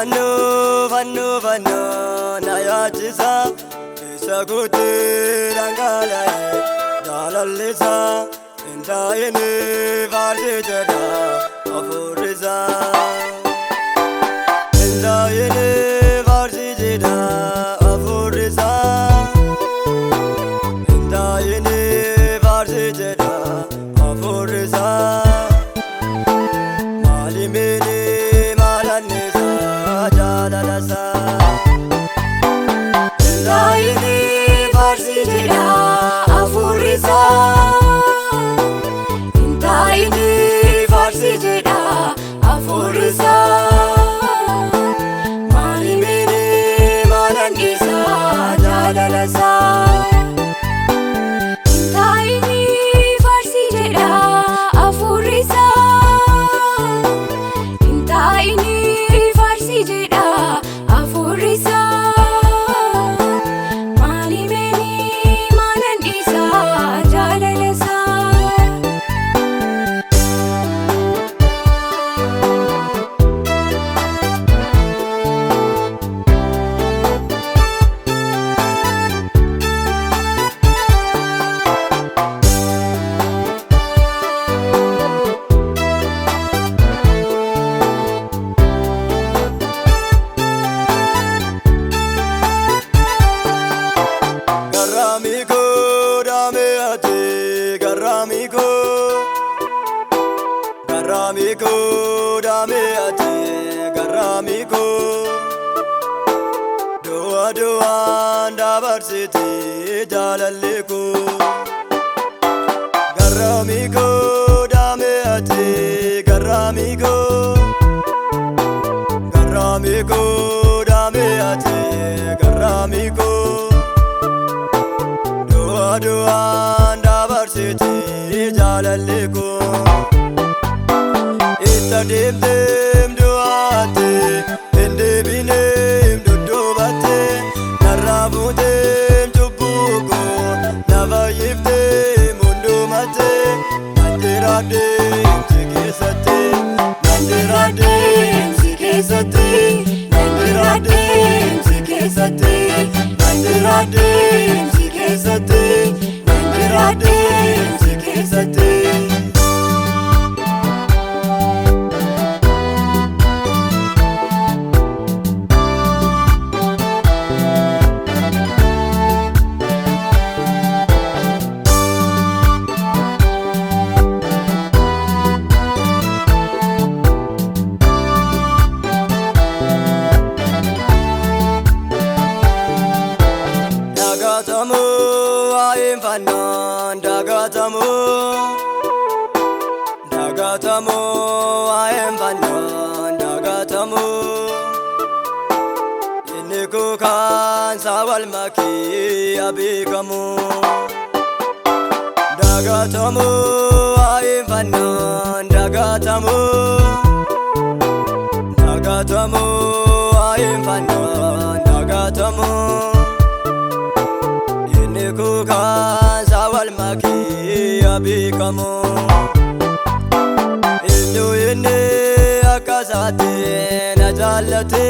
fanno na yaachisa isa guutii dhangala'e jaalallisa hintaa'ini faarsi jedha hafuurisa hintaa'ini faarsi jedha hafuurisa hintaa'ini faarsi jedha hafuurisa maalimini maalannisa jaalalasa hintaa'ini faarsi jedha hafuurisa hintaa'ini faarsi jedha hafuurisa maalimini maalannisa jaalalasa hintaa'ini faarsi jedha hafuurisa hintaa'ini faarsi jedha hafuurisa maalimini maalannisa jaalalasa Garamigo dame ate garamigo doa dabarsiti jaalalleeko garamigo dame ate garamigo dame ate garamigo doa dabarsiti jaalalleeko Dem duate, ende binem dudubate, narabudem tubugo, navayifte mundumate, nandiradem sikesate, nandiradem sikesate, nandiradem sikesate, nandiradem sikesate, nandiradem sikesate. Dagatamu aim fanon dagatamu aim fanon dagatamu iniku kan sawal maki abikamu dagatamu aim fanon dagatamu aim fanon dagatamu Kukan sawal maki abikamu Innu inni akkasatti na jaallate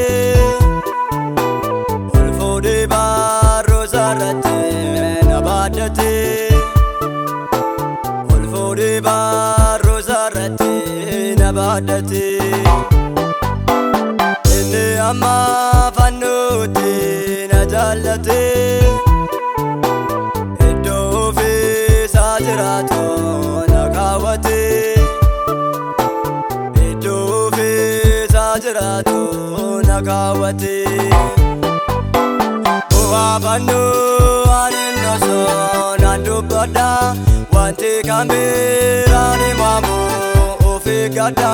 ol fuudhee baarroo sarratti na baaddate ol fuudhee baarroo sarratti na baaddate inni amma fannuutti na jaallate Jiraatu na kaawwate iddoo feesa jiraatu na kaawwate bu'aa fannoo ani nosoo naan dubbadha wanti kameraan himamu of eeggadha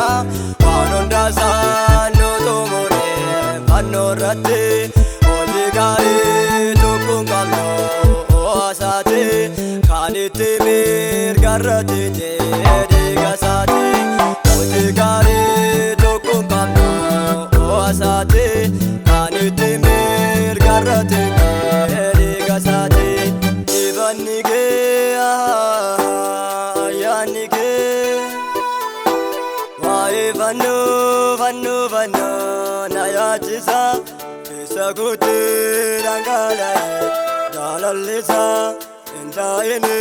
waan hundaasaa nu xumure fannoo irratti hojii gaarii tokko hin qabnu oasaate Kaniti mirgarrati deegasati hojii gaarii tokko hin qabnu oasaate kaniti mirgarrati deegasati dibanni kee ayyaanni kee waa'ee fannoo na yaada jiraachisa keessa guutuu dhangala'ee jaalallisa hin taa'ini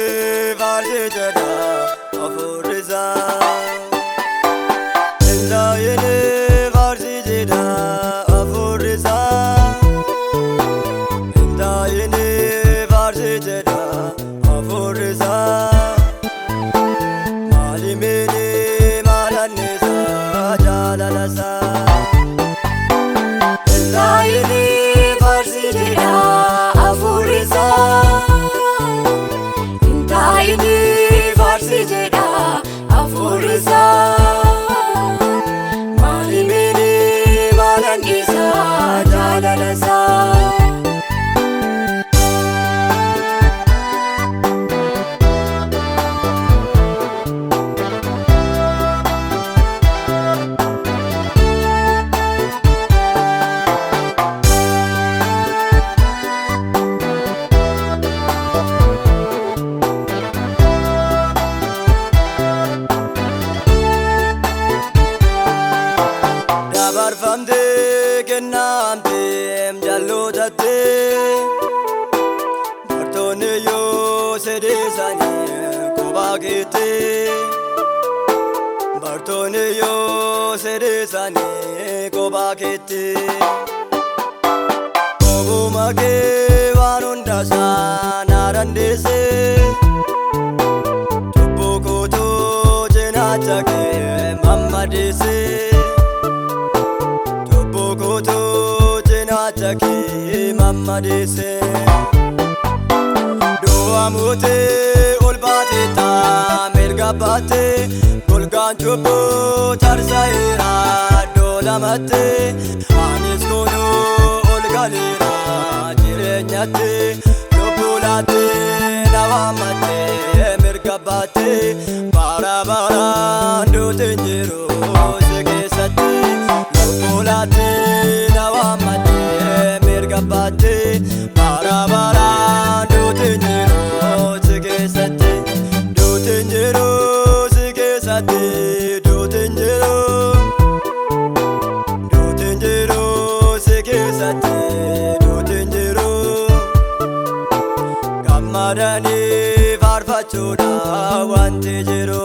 faarsii jedha hafuurisa hin taa'ini faarsii jedha hafuurisa hin taa'ini faarsii jedha hafuurisa maalimini maalannisa jaalalasa hin taa'ini faarsii jedha hafuurisa hin taa'ini faarsii jedha hafuurisa maalimini maalannisa jaalalasa. Dabarfamte kennamte jallootatte bartoonni yoo sedeessanii kophaa keette bartoonni yoo sedeessanii kophaa keette ogummaa kee waan hundasaa na dandeesse cubbuu kootuu cinaacha kee mammadeesse. Jaki mammadese du'a mutee ol baatee taa mirga baatee golgaan cubbuu tarsa'eera doolamattee anis kunuu ol galeera jireenyatti lubbuu laattee na waammattee mirga baattee bara baraan duutiin jiru si keessatti lubbuu laattee na waammattee Gabbate bara bara duutinjiroo si keessatti duutinjiroo si keessatti duutinjiroo si keessatti duutinjiroo gammadanii faarfachuudha wanti jiru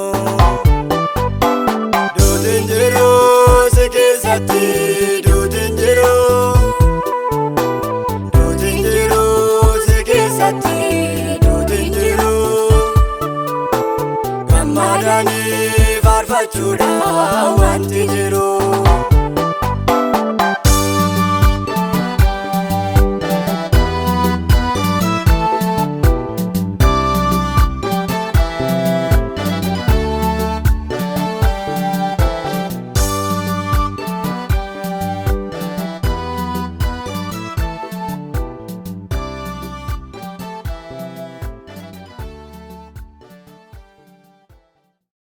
duutinjiroo si keessatti.